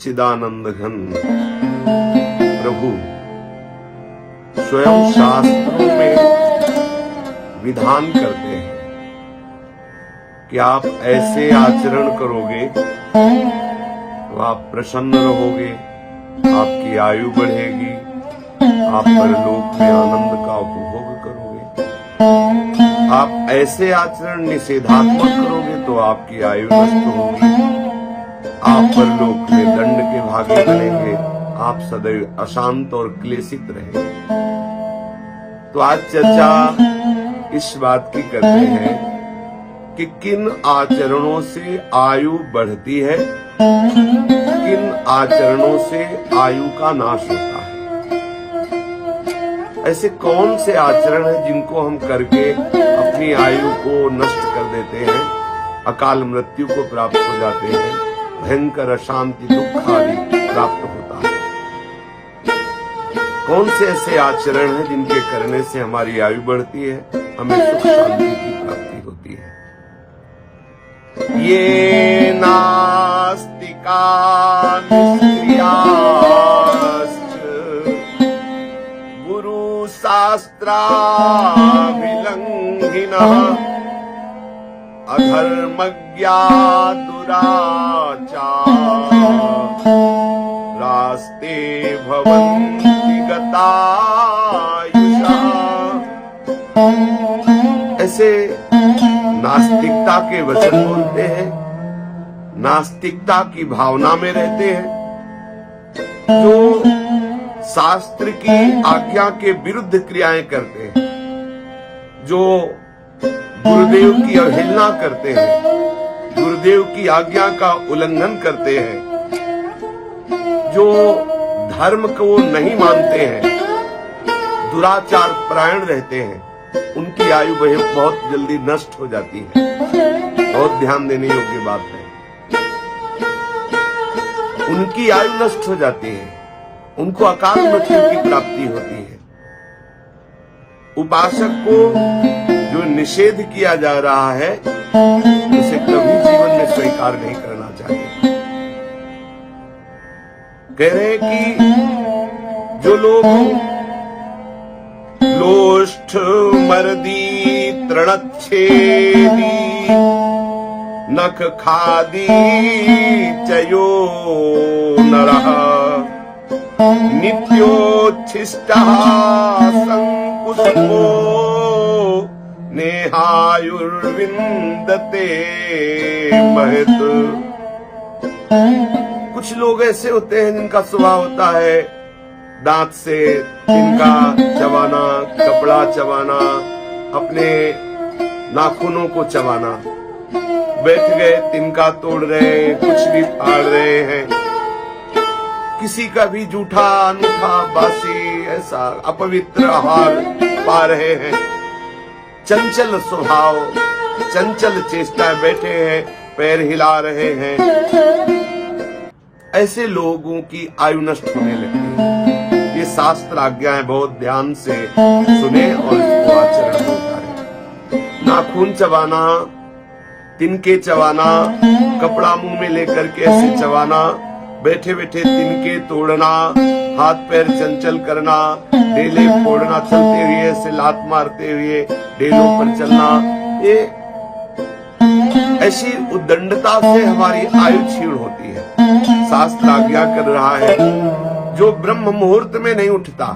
सच्चिदानंद घन प्रभु स्वयं शास्त्रों में विधान करते हैं कि आप ऐसे आचरण करोगे तो आप प्रसन्न रहोगे, आपकी आयु बढ़ेगी, आप परलोक में आनंद का उपभोग करोगे। आप ऐसे आचरण निषेधात्मक करोगे तो आपकी आयु नष्ट होगी, आप परलोक में दंड के भागी बनेंगे, आप सदैव अशांत और क्लेशित रहेंगे। तो आज चर्चा इस बात की करते हैं कि किन आचरणों से आयु बढ़ती है, किन आचरणों से आयु का नाश होता है। ऐसे कौन से आचरण हैं जिनको हम करके अपनी आयु को नष्ट कर देते हैं, अकाल मृत्यु को प्राप्त हो जाते हैं, भयंकर अशांति दुख आदि प्राप्त होता है। कौन से ऐसे आचरण हैं जिनके करने से हमारी आयु बढ़ती है, हमें सुख शांति की प्राप्ति होती है। ये नास्तिका निष्क्रियाश्च गुरु शास्त्राभिलंघिनः अधर्मज्ञा दुराचारास्ते भवन्ति गतायुषा। ऐसे नास्तिकता के वचन बोलते हैं, नास्तिकता की भावना में रहते हैं, जो शास्त्र की आज्ञा के विरुद्ध क्रियाएं करते हैं, जो गुरुदेव की अवहेलना करते हैं, गुरुदेव की आज्ञा का उल्लंघन करते हैं, जो धर्म को नहीं मानते हैं, दुराचार परायण रहते हैं, उनकी आयु बहुत जल्दी नष्ट हो जाती है। बहुत ध्यान देने योग्य बात है। उनकी आयु नष्ट हो जाती है, उनको अकाल मृत्यु की प्राप्ति होती है। उपासक को जो निषेध किया जा रहा है उसे कभी जीवन में स्वीकार नहीं करना चाहिए। कह रहे हैं कि जो लोग लोष्ठ मर्दी तृणच्छेदी नख खादी चयो नरः नित्योच्छिष्टः संकुशो नेहायुर्विन्दते महत्। कुछ लोग ऐसे होते हैं जिनका स्वभाव होता है दांत से तिनका चबाना, कपड़ा चबाना, अपने नाखूनों को चबाना। बैठ गए, तिनका तोड़ रहे हैं, कुछ भी फाड़ रहे हैं, किसी का भी जूठा अनूठा बासी ऐसा अपवित्र आहार पा रहे हैं। चंचल स्वभाव, चंचल चेष्टाएं, बैठे हैं, पैर हिला रहे हैं। ऐसे लोगों की आयु नष्ट होने लगती है। ये शास्त्र आज्ञाएं बहुत ध्यान से सुने और इसको आचरण में उतारे। नाखून चबाना, तिनके चबाना, कपड़ा मुंह में लेकर के ऐसे चबाना, बैठे बैठे तिनके तोड़ना, हाथ पैर चंचल करना, डेले फोड़ना, चलते हुए ऐसे लात मारते हुए डेलों पर चलना, ये ऐसी उद्दंडता से हमारी आयु क्षीण होती है। शास्त्र आज्ञा कर रहा है जो ब्रह्म मुहूर्त में नहीं उठता,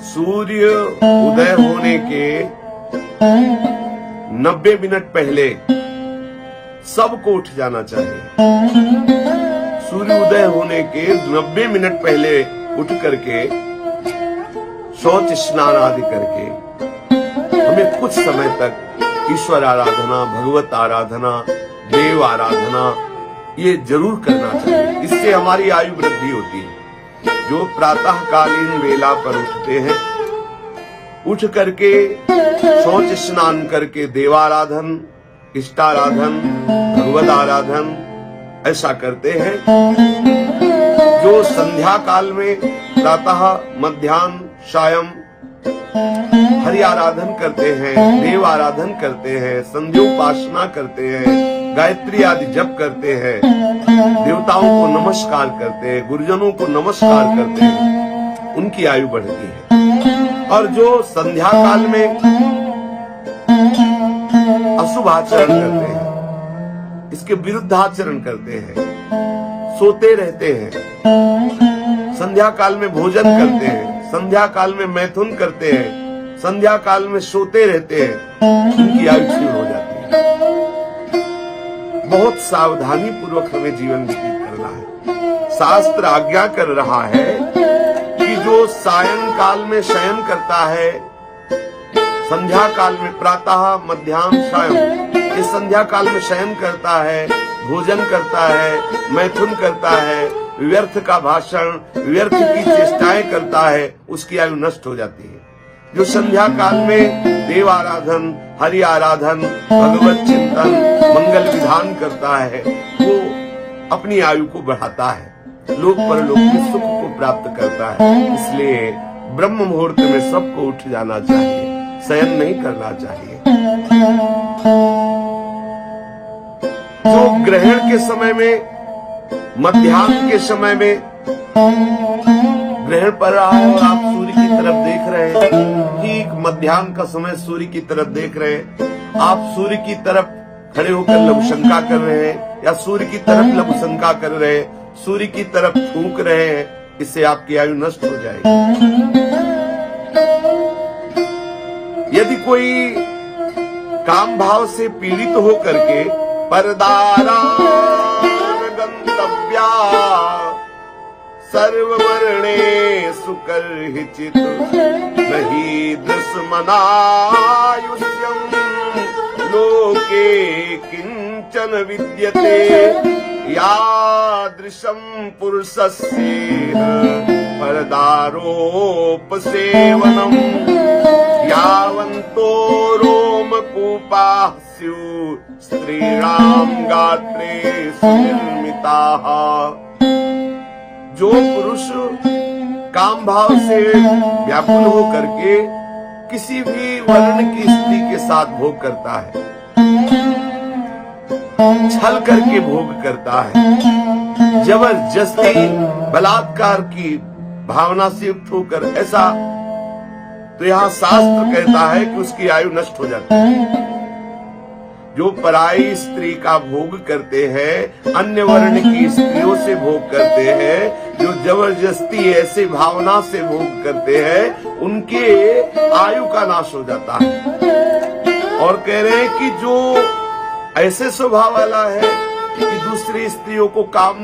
सूर्य उदय होने के 90 मिनट पहले सबको उठ जाना चाहिए। सूर्य उदय होने के 90 मिनट पहले उठ करके शौच स्नान आदि करके हमें कुछ समय तक ईश्वर आराधना, भगवत आराधना, देव आराधना ये जरूर करना चाहिए। इससे हमारी आयु वृद्धि होती है। जो प्रातःकालीन वेला पर उठते हैं, उठ करके शौच स्नान करके देवाराधन, इष्टाराधन, भगवत आराधन ऐसा करते हैं। जो संध्या काल में प्रातः, मध्याह्न, सायं हरि आराधन करते हैं, देव आराधन करते हैं, संध्योपासना करते हैं, गायत्री आदि जप करते हैं, देवताओं को नमस्कार करते हैं, गुरुजनों को नमस्कार करते हैं, उनकी आयु बढ़ती है। और जो संध्या काल में अशुभ आचरण करते हैं, इसके विरुद्ध आचरण करते हैं, सोते रहते हैं, संध्या काल में भोजन करते हैं, संध्या काल में मैथुन करते हैं, संध्या काल में सोते रहते हैं, उनकी आयु क्षीण हो जाती है। बहुत सावधानी पूर्वक हमें जीवन व्यतीत करना है। शास्त्र आज्ञा कर रहा है कि जो सायं काल में शयन करता है, संध्या काल में प्रातः मध्याह्न सायं, ये संध्या काल में शयन करता है, भोजन करता है, मैथुन करता है, व्यर्थ का भाषण, व्यर्थ की चेष्टाएं करता है, उसकी आयु नष्ट हो जाती है। जो संध्या काल में देव आराधन, हरि आराधन, भगवत चिंतन, मंगल विधान करता है, वो अपनी आयु को बढ़ाता है, लोक परलोक में सुख को प्राप्त करता है। इसलिए ब्रह्म मुहूर्त में सबको उठ जाना चाहिए, शयन नहीं करना चाहिए। जो ग्रहण के समय में, मध्याह्न के समय में ग्रहण पड़ रहा है और आप सूर्य की तरफ देख रहे हैं, ठीक मध्याह्न का समय सूर्य की तरफ देख रहे हैं, आप सूर्य की तरफ खड़े होकर लघुशंका कर रहे हैं या सूर्य की तरफ लघुशंका कर रहे हैं, सूर्य की तरफ थूक रहे हैं, इससे आपकी आयु नष्ट हो जाएगी। यदि कोई काम भाव से पीड़ित हो करके परदारा गंतव्या सर्ववर्णे सुकर्हिचित नहीं दुश्मनायुष्यम लोके किंचन विद्यते यादृशं पुरुषस्य परदारोपसेवनम् यावन्तो रोमकूपाः स्युः स्त्रीणां गात्रेषु निर्मिताः। जो पुरुष काम भाव से व्याकुल हो करके किसी भी वर्ण की स्त्री के साथ भोग करता है, छल करके भोग करता है, जबरदस्ती बलात्कार की भावना से युक्त होकर ऐसा, तो यहाँ शास्त्र कहता है कि उसकी आयु नष्ट हो जाती है। जो पराई स्त्री का भोग करते हैं, अन्य वर्ण की स्त्रियों से भोग करते हैं, जो जबरदस्ती ऐसे भावना से भोग करते हैं, उनके आयु का नाश हो जाता है। और कह रहे हैं कि जो ऐसे स्वभाव वाला है कि दूसरी स्त्रियों को काम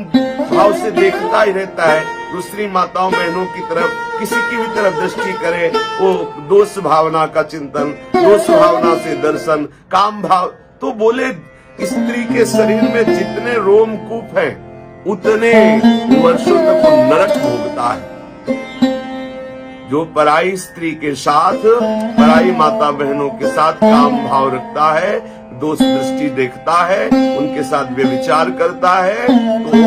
भाव से देखता ही रहता है, दूसरी माताओं बहनों की तरफ किसी की भी तरफ दृष्टि करे, वो दोष भावना का चिंतन, दोष भावना से दर्शन, काम भाव, तो बोले स्त्री के शरीर में जितने रोमकूप हैं उतने वर्षों तक वो नरक भोगता है। जो पराई स्त्री के साथ, पराई माता बहनों के साथ काम भाव रखता है, दोष दृष्टि देखता है, उनके साथ व्यभिचार करता है, तो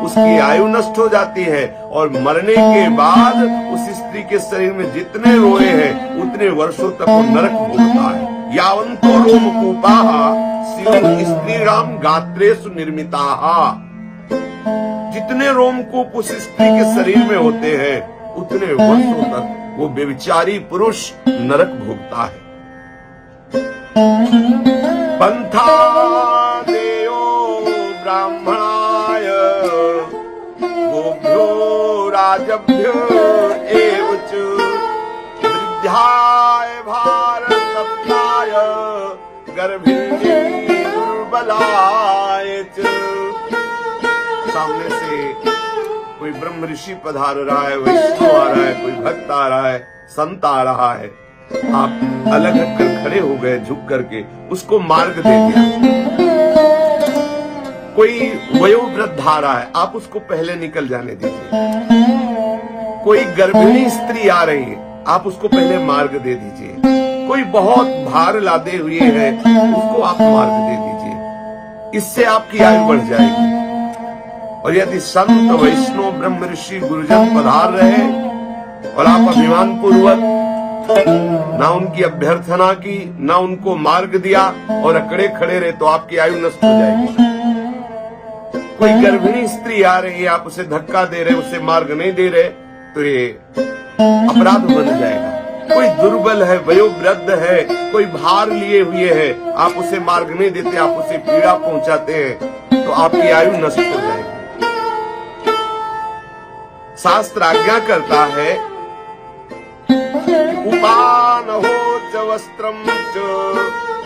उसकी आयु नष्ट हो जाती है और मरने के बाद उस स्त्री के शरीर में जितने रोए हैं उतने वर्षों तक वो नरक भोगता है। यावन्तो रोमकूपाः स्युः स्त्रीणां गात्रेषु निर्मिताः। जितने रोमकूप उस स्त्री के शरीर में होते हैं उतने वर्षों तक वो व्यभिचारी पुरुष नरक भोगता है। पंथा देयो ब्राह्मणाय गोभ्यो राजभ्यो एव च वृद्धाय भारतप्ताय गर्भिणी दुर्बलाय च। सामने से कोई ब्रह्म ऋषि पधार रहा है, वैष्णव आ रहा है, कोई भक्त आ रहा है, संत आ रहा है, आप अलग हटकर खड़े हो गए, झुक करके उसको मार्ग दे दिया। कोई वयोवृद्ध आ रहा है, आप उसको पहले निकल जाने दीजिए। कोई गर्भिणी स्त्री आ रही है, आप उसको पहले मार्ग दे दीजिए। कोई बहुत भार लादे हुए है, उसको आप मार्ग दे दीजिए, इससे आपकी आयु बढ़ जाएगी। और यदि संत वैष्णव ब्रह्म ऋषि गुरुजन पधार रहे और आप अभिमान पूर्वक ना उनकी अभ्यर्थना की, ना उनको मार्ग दिया और अकड़े खड़े रहे तो आपकी आयु नष्ट हो जाएगी। कोई गर्भिणी स्त्री आ रही है, आप उसे धक्का दे रहे, उसे मार्ग नहीं दे रहे, तो ये अपराध बन जाएगा। कोई दुर्बल है, वयोवृद्ध है, कोई भार लिए हुए है, आप उसे मार्ग नहीं देते, आप उसे पीड़ा पहुंचाते हैं, तो आपकी आयु नष्ट हो जाएगी। शास्त्र आज्ञा करता है उपानहो च वस्त्रम च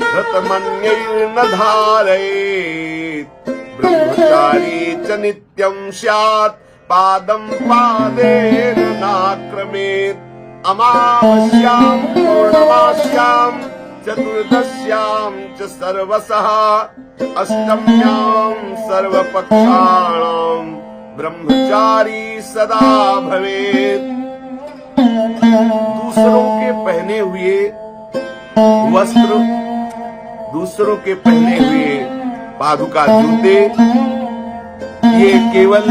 धृतमन्यैर्न धारयेत् ब्रह्मचारी च नित्यं स्यात् पादं पादेन नाक्रमेत् अमावास्यां पूर्णमास्यां चतुर्दश्यां च सर्वशः अष्टम्यां सर्वपक्षाणां ब्रह्मचारी सदा भवेत्। दूसरों के पहने हुए वस्त्र, दूसरों के पहने हुए पादुका जूते, ये केवल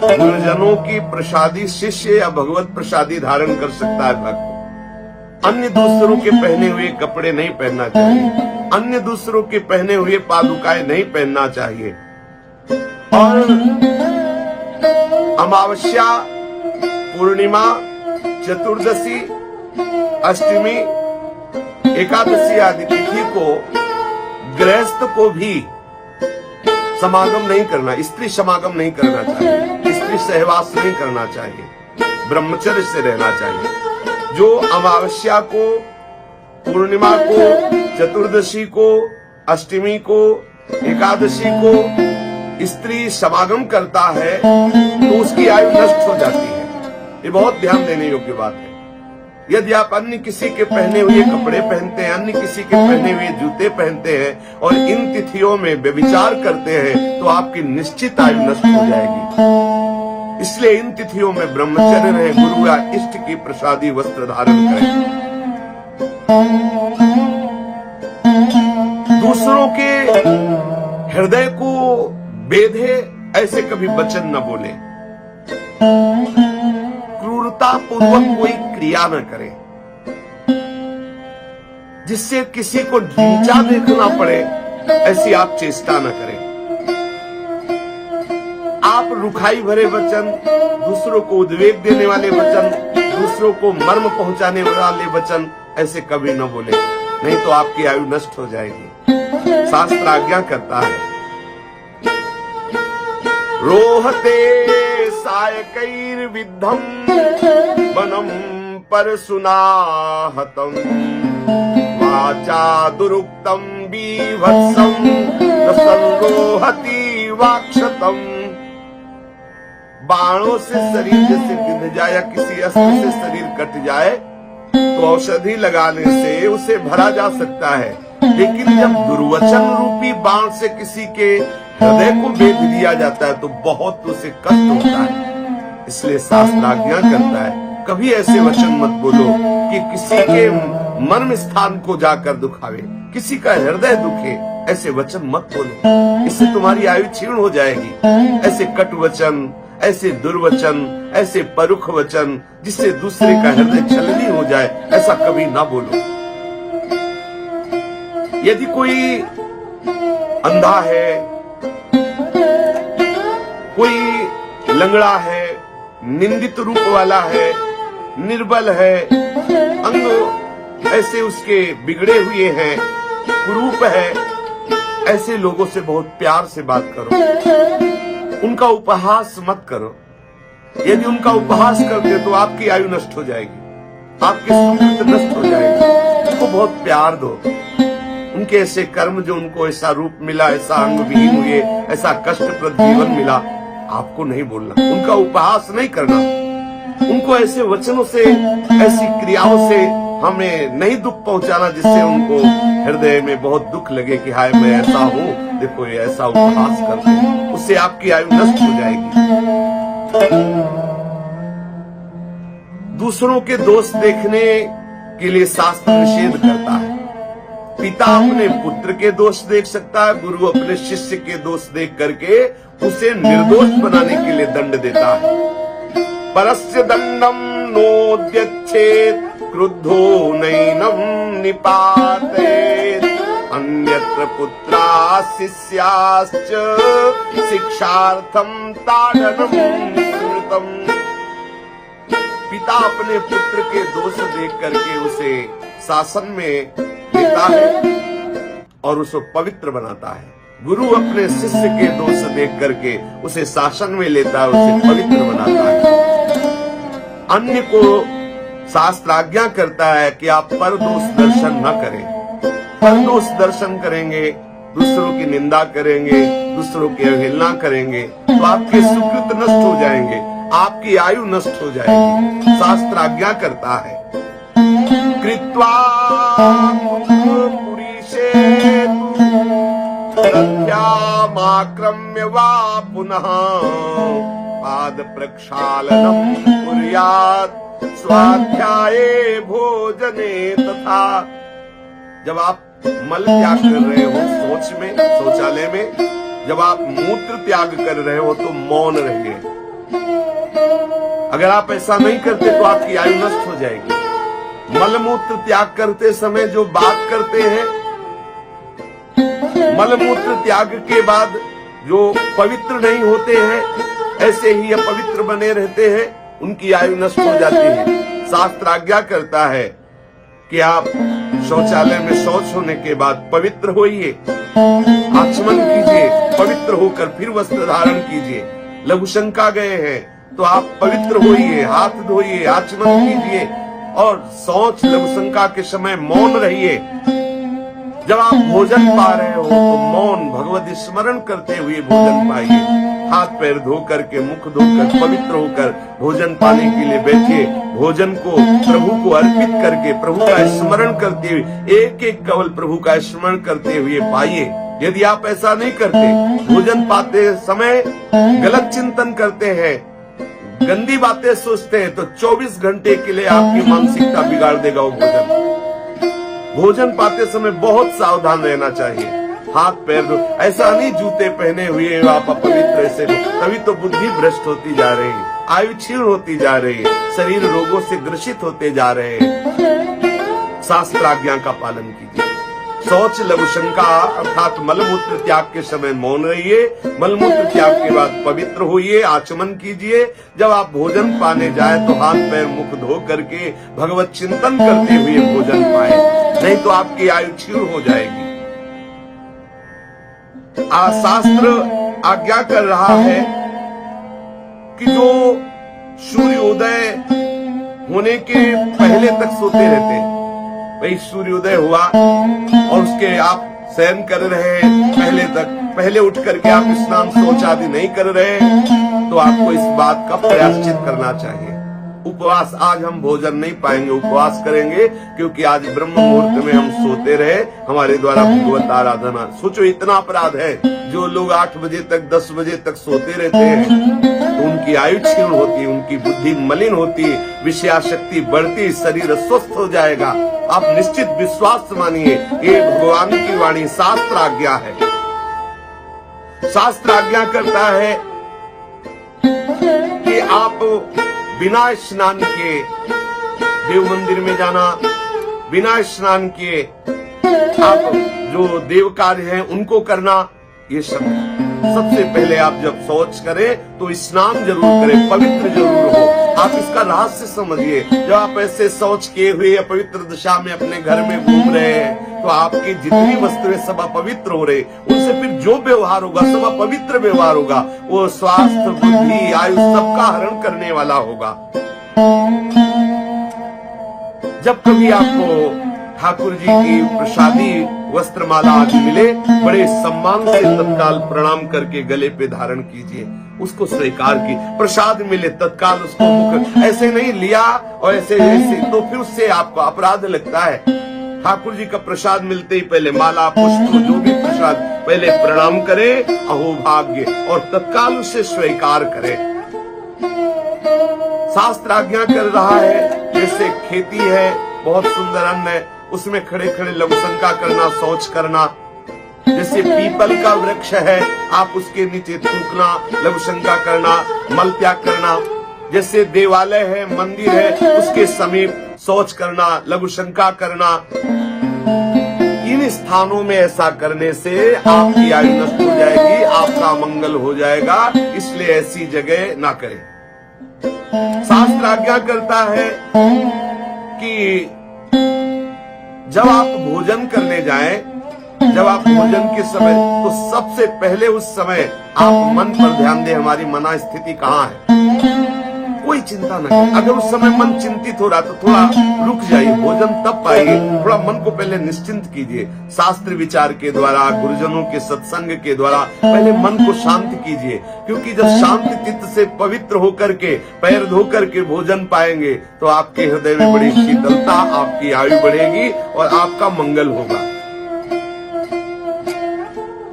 गुरुजनों की प्रसादी शिष्य या भगवत प्रसादी धारण कर सकता है भक्त। अन्य दूसरों के पहने हुए कपड़े नहीं पहनना चाहिए, अन्य दूसरों के पहने हुए पादुकाएं नहीं पहनना चाहिए। और अमावस्या, पूर्णिमा, चतुर्दशी, अष्टमी, एकादशी आदि तिथि को गृहस्थ को भी समागम नहीं करना, स्त्री समागम नहीं करना चाहिए, स्त्री सहवास नहीं करना चाहिए, ब्रह्मचर्य से रहना चाहिए। जो अमावस्या को, पूर्णिमा को, चतुर्दशी को, अष्टमी को, एकादशी को स्त्री समागम करता है तो उसकी आयु नष्ट हो जाती है। ये बहुत ध्यान देने योग्य बात है। यदि आप अन्य किसी के पहने हुए कपड़े पहनते हैं, अन्य किसी के पहने हुए जूते पहनते हैं और इन तिथियों में व्यभिचार करते हैं तो आपकी निश्चित आयु नष्ट हो जाएगी। इसलिए इन तिथियों में ब्रह्मचर्य रहे, गुरु या इष्ट की प्रसादी वस्त्र धारण करें। दूसरों के हृदय को बेधे ऐसे कभी वचन न बोले, क्रूरता पूर्वक कोई क्रिया न करे जिससे किसी को नीचा देखना पड़े, ऐसी आप चेष्टा न करें। आप रुखाई भरे वचन, दूसरों को उद्वेग देने वाले वचन, दूसरों को मर्म पहुंचाने वाले वचन ऐसे कभी न बोले, नहीं तो आपकी आयु नष्ट हो जाएगी। शास्त्र आज्ञा करता है रोहते सायकैर्विद्धं वनं परशुनाहतं वाचा दुरुक्तं बीभत्सं न संरोहति वाक्षतम्। बाणों से शरीर जैसे बिंध जाए या किसी अस्त्र से शरीर कट जाए तो औषधि लगाने से उसे भरा जा सकता है, लेकिन जब दुर्वचन रूपी बाण से किसी के हृदय को बेध दिया जाता है तो बहुत उसे कष्ट होता है। इसलिए शास्त्र आज्ञा करता है कभी ऐसे वचन मत बोलो कि किसी के मर्म स्थान को जाकर दुखावे, किसी का हृदय दुखे, ऐसे वचन मत बोलो, इससे तुम्हारी आयु क्षीण हो जाएगी। ऐसे कट वचन, ऐसे दुर्वचन, ऐसे परुख वचन जिससे दूसरे का हृदय छलनी हो जाए, ऐसा कभी ना बोलो। यदि कोई अंधा है, कोई लंगड़ा है, निंदित रूप वाला है, निर्बल है, अंग ऐसे उसके बिगड़े हुए हैं, कुरूप है, ऐसे लोगों से बहुत प्यार से बात करो, उनका उपहास मत करो। यदि उनका उपहास करते तो आपकी आयु नष्ट हो जाएगी, आपके सुकृत नष्ट हो जाएगी। उनको बहुत प्यार दो। उनके ऐसे कर्म जो उनको ऐसा रूप मिला, ऐसा अंग विहीन हुए, ऐसा कष्टप्रद जीवन मिला, आपको नहीं बोलना, उनका उपहास नहीं करना, उनको ऐसे वचनों से, ऐसी क्रियाओं से हमें नहीं दुख पहुंचाना जिससे उनको हृदय में बहुत दुख लगे कि हाय मैं ऐसा हूं, देखो ये ऐसा उपहास करते हैं, उससे आपकी आयु नष्ट हो जाएगी। दूसरों के दोष देखने के लिए शास्त्र निषेध करता है। पिता अपने पुत्र के दोष देख सकता है, गुरु अपने शिष्य के दोष देख करके उसे निर्दोष बनाने के लिए दंड देता है। परस्य दंडम नोद्यच्छेत् क्रुद्धो नैनं निपातेत् अन्यत्र पुत्रा शिष्याश्च शिक्षार्थं ताडनं स्मृतम्। पिता अपने पुत्र के दोष देख करके उसे शासन में देता है और उसको पवित्र बनाता है। गुरु अपने शिष्य के दोष देख करके उसे शासन में लेता है, उसे पवित्र बनाता है। अन्य को शास्त्र आज्ञा करता है कि आप परदोष दर्शन न करें। परदोष दर्शन करेंगे, दूसरों की निंदा करेंगे, दूसरों की अवहेलना करेंगे तो आपके सुकृत नष्ट हो जाएंगे, आपकी आयु नष्ट हो जाएगी। शास्त्र आज्ञा करता है कृत्वा माक्रम्य वा पुनः पाद प्रक्षालनम कुर्यात् स्वाध्याये भोजने तथा। जब आप मल त्याग कर रहे हो सोच में, शौचालय में, जब आप मूत्र त्याग कर रहे हो तो मौन रहिए। अगर आप ऐसा नहीं करते तो आपकी आयु नष्ट हो जाएगी। मल मूत्र त्याग करते समय जो बात करते हैं, मल मूत्र त्याग के बाद जो पवित्र नहीं होते हैं, ऐसे ही अपवित्र बने रहते हैं, उनकी आयु नष्ट हो जाती है। शास्त्र आज्ञा करता है कि आप शौचालय में शौच होने के बाद पवित्र होइए, आचमन कीजिए, पवित्र होकर फिर वस्त्र धारण कीजिए। लघुशंका गए हैं तो आप पवित्र होइए, हाथ धोइए, आचमन कीजिए और शौच लघुशंका के समय मौन रहिए। जब आप भोजन पा रहे हो तो मौन भगवत स्मरण करते हुए भोजन पाइए। हाथ पैर धो करके, मुख धोकर, पवित्र होकर भोजन पाने के लिए बैठिए। भोजन को प्रभु को अर्पित करके, प्रभु का स्मरण करते हुए, एक एक कवल प्रभु का स्मरण करते हुए पाइए। यदि आप ऐसा नहीं करते, भोजन पाते समय गलत चिंतन करते हैं, गंदी बातें सोचते हैं, तो 24 घंटे के लिए आपकी मानसिकता बिगाड़ देगा वो भोजन। भोजन पाते समय बहुत सावधान रहना चाहिए। हाथ पैर ऐसा नहीं जूते पहने हुए आप अपवित्र ऐसे, तभी तो बुद्धि भ्रष्ट होती जा रही है, आयु क्षीण होती जा रही है, शरीर रोगों से ग्रसित होते जा रहे हैं। शास्त्र आज्ञा का पालन कीजिए। शौच लघुशंका अर्थात मलमूत्र त्याग के समय मौन रहिए। मलमूत्र त्याग के बाद पवित्र होइए, आचमन कीजिए। जब आप भोजन पाने जाए तो हाथ पैर मुख धो करके भगवत चिंतन करते हुए भोजन पाए, नहीं तो आपकी आयु क्षीण हो जाएगी। शास्त्र आज्ञा कर रहा है कि जो सूर्योदय होने के पहले तक सोते रहते हैं, वही सूर्योदय हुआ और उसके आप शयन कर रहे हैं पहले उठ करके आप स्नान शौच आदि नहीं कर रहे हैं, तो आपको इस बात का प्रायश्चित करना चाहिए। उपवास, आज हम भोजन नहीं पाएंगे, उपवास करेंगे क्योंकि आज ब्रह्म मुहूर्त में हम सोते रहे, हमारे द्वारा भगवत आराधना। सोचो इतना अपराध है। जो लोग 8 बजे तक 10 बजे तक सोते रहते हैं तो उनकी आयु क्षीण होती है, उनकी बुद्धि मलिन होती है, विषयाशक्ति बढ़ती, शरीर स्वस्थ हो जाएगा। आप निश्चित विश्वास मानिए, ये भगवान की वाणी शास्त्र आज्ञा है। शास्त्र आज्ञा करता है कि आप बिना स्नान किए देव मंदिर में जाना, बिना स्नान किए आप जो देव कार्य हैं उनको करना, ये सब सबसे पहले आप जब शौच करें तो स्नान जरूर करें, पवित्र जरूर हो। आप इसका रहस्य समझिए। जब आप ऐसे शौच किए हुए अपवित्र दशा में अपने घर में घूम रहे हैं तो आपकी जितनी वस्तुएं सब अपवित्र हो रहे, उनसे फिर जो व्यवहार होगा सब अपवित्र व्यवहार होगा। वो स्वास्थ्य, बुद्धि, आयु सबका हरण करने वाला होगा। जब कभी आपको ठाकुर जी की प्रसादी वस्त्रमाला आदि मिले, बड़े सम्मान से तत्काल प्रणाम करके गले पे धारण कीजिए, उसको स्वीकार की। प्रसाद मिले तत्काल उसको मुख, ऐसे नहीं लिया और ऐसे तो फिर उससे आपको अपराध लगता है। ठाकुर जी का प्रसाद मिलते ही पहले माला, पुष्प, जो भी प्रसाद, पहले प्रणाम करे, अहो भाग्य, और तत्काल उसे स्वीकार करे। शास्त्र आज्ञा कर रहा है, जैसे खेती है, बहुत सुंदर अन्न है, उसमें खड़े खड़े लघुशंका करना, शौच करना। जैसे पीपल का वृक्ष है, आप उसके नीचे थूकना, लघुशंका करना, मल त्याग करना। जैसे देवालय है, मंदिर है, उसके समीप शौच करना, लघु शंका करना, इन स्थानों में ऐसा करने से आपकी आयु नष्ट हो जाएगी, आपका मंगल हो जाएगा, इसलिए ऐसी जगह ना करें। शास्त्र आज्ञा करता है कि जब आप भोजन करने जाएं, जब आप भोजन के समय, तो सबसे पहले उस समय आप मन पर ध्यान दें, हमारी मना स्थिति कहाँ है। कोई चिंता न करें। अगर उस समय मन चिंतित हो रहा तो थोड़ा रुक जाइए, भोजन तब पाइए, थोड़ा मन को पहले निश्चिंत कीजिए। शास्त्र विचार के द्वारा, गुरुजनों के सत्संग के द्वारा पहले मन को शांत कीजिए, क्योंकि जब शांत चित्त से पवित्र होकर के, पैर धो करके भोजन पाएंगे तो आपके हृदय में बड़ी शीतलता, आपकी आयु बढ़ेगी और आपका मंगल होगा।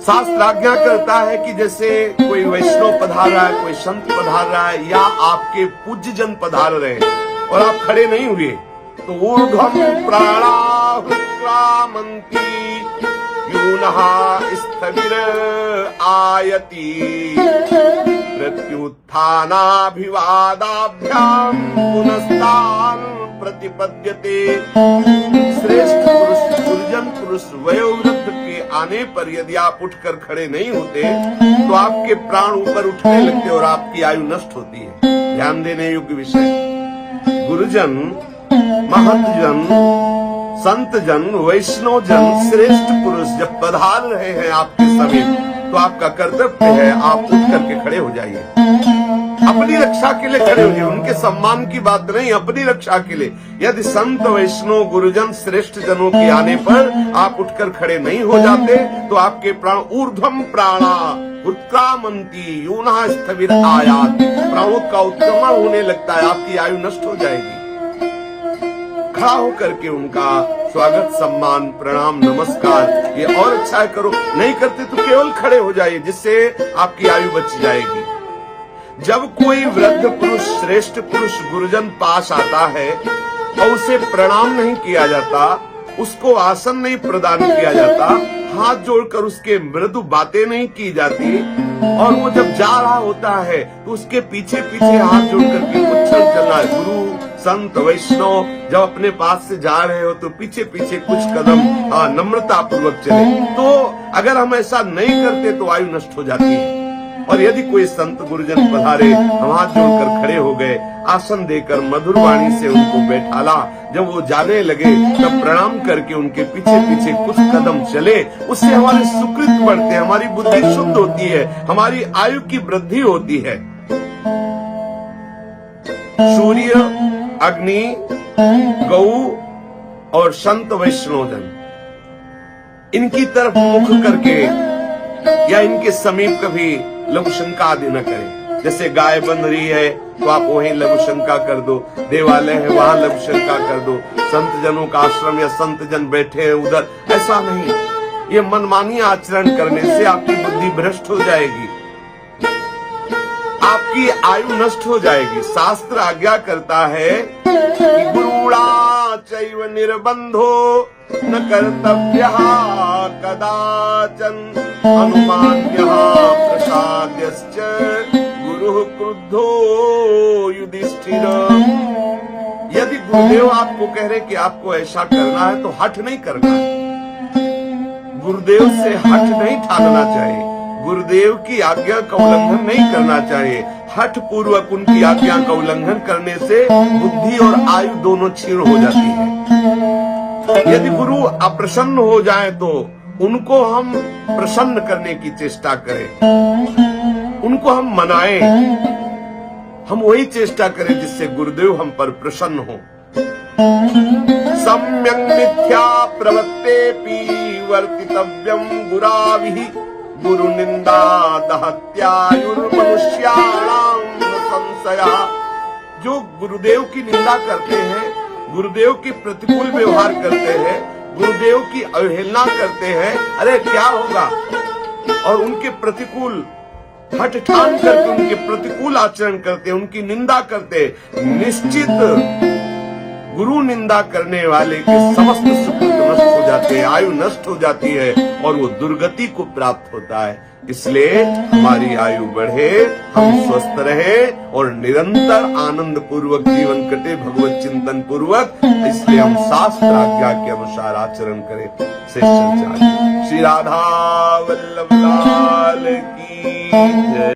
शास्त्र आज्ञा करता है कि जैसे कोई वैष्णव पधार रहा है, कोई संत पधार रहा है, या आपके पूज्य जन पधार रहे हैं और आप खड़े नहीं हुए, तो ऊर्ध्वं प्राणाहुक्रामन्ति यूनः स्थविर आयति प्रत्युत्थानाभिवादाभ्यां पुनस्तान् प्रतिपद्यते। श्रेष्ठ पुरुष, गुरुजन पुरुष, वयोवृद्ध के आने पर यदि आप उठकर खड़े नहीं होते तो आपके प्राण ऊपर उठने लगते और आपकी आयु नष्ट होती है। ध्यान देने योग्य विषय। गुरुजन, महतजन, संत जन, वैष्णव जन, श्रेष्ठ पुरुष जब पधार रहे हैं आपके समीप, तो आपका कर्तव्य है आप उठ करके खड़े हो जाइए। अपनी रक्षा के लिए खड़े हो जाइए, उनके सम्मान की बात नहीं, अपनी रक्षा के लिए। यदि संत, वैष्णव, गुरुजन, श्रेष्ठ जनों के आने पर आप उठकर खड़े नहीं हो जाते तो आपके प्राण ऊर्ध्वं प्राणा उत्क्रामन्ति यूनः स्थविर आयात, प्राणों का उत्क्रमण होने लगता है, आपकी आयु नष्ट हो जाएगी। खड़ा होकर के उनका स्वागत, सम्मान, प्रणाम, नमस्कार, ये और अच्छा करो। नहीं करते तो केवल खड़े हो जाइए, जिससे आपकी आयु बच जाएगी। जब कोई वृद्ध पुरुष, श्रेष्ठ पुरुष, गुरुजन पास आता है और उसे प्रणाम नहीं किया जाता, उसको आसन नहीं प्रदान किया जाता, हाथ जोड़कर उसके मृदु बातें नहीं की जाती, और वो जब जा रहा होता है तो उसके पीछे पीछे हाथ जोड़कर के उछल चलना है। गुरु, संत, वैष्णव जब अपने पास से जा रहे हो तो पीछे पीछे कुछ कदम नम्रता पूर्वक चले। तो अगर हम ऐसा नहीं करते तो आयु नष्ट हो जाती है। और यदि कोई संत गुरुजन पधारे, हम हाथ जोड़कर खड़े हो गए, आसन देकर मधुर वाणी से उनको बैठाला, जब वो जाने लगे तब प्रणाम करके उनके पीछे पीछे कुछ कदम चले, उससे हमारे सुकृत बढ़ते हैं, हमारी बुद्धि शुद्ध होती है, हमारी आयु की वृद्धि होती है। सूर्य, अग्नि, गौ और संत वैष्णव जन, इनकी तरफ मुख करके या इनके समीप कभी लघु शंका आदि न करें। जैसे गाय बन रही है तो आप वहीं लघु शंका कर दो, देवालय है वहां लघु शंका कर दो, संत जनों का आश्रम या संत जन बैठे हैं उधर, ऐसा नहीं। ये मनमानी आचरण करने से आपकी बुद्धि भ्रष्ट हो जाएगी, आपकी आयु नष्ट हो जाएगी। शास्त्र आज्ञा करता है कि गुरुणा चैव निर्बंधो न कर्तव्यः कदाचन अनुमान्यः प्रसाद्यश्च गुरुः क्रुद्धो युधिष्ठिर। यदि गुरुदेव आपको कह रहे कि आपको ऐसा करना है तो हठ नहीं करना है। गुरुदेव से हठ नहीं ठानना चाहिए, गुरुदेव की आज्ञा का उल्लंघन नहीं करना चाहिए। हठ पूर्वक उनकी आज्ञा का उल्लंघन करने से बुद्धि और आयु दोनों क्षीण हो जाती है। यदि गुरु अप्रसन्न हो जाए तो उनको हम प्रसन्न करने की चेष्टा करें, उनको हम मनाएं, हम वही चेष्टा करें जिससे गुरुदेव हम पर प्रसन्न हो। सम्यक् मिथ्या प्रवत्तेपि वर्तितव्यं गुराभिः गुरु निंदा दहत्यायुर्मनुष्याणां संशयः। जो गुरुदेव की निंदा करते हैं, गुरुदेव की प्रतिकूल व्यवहार करते हैं, गुरुदेव की अवहेलना करते हैं, अरे क्या होगा, और उनके प्रतिकूल हठ ठान करके उनके प्रतिकूल आचरण करते, उनकी निंदा करते, निश्चित गुरु निंदा करने वाले के समस्त सुकृत नष्ट हो जाते हैं, आयु नष्ट हो जाती है और वो दुर्गति को प्राप्त होता है। इसलिए हमारी आयु बढ़े, हम स्वस्थ रहे और निरंतर आनंद पूर्वक जीवन कटे, भगवत चिंतन पूर्वक। इसलिए हम शास्त्र आज्ञा के अनुसार आचरण करें। श्री राधा वल्लभ लाल की जय।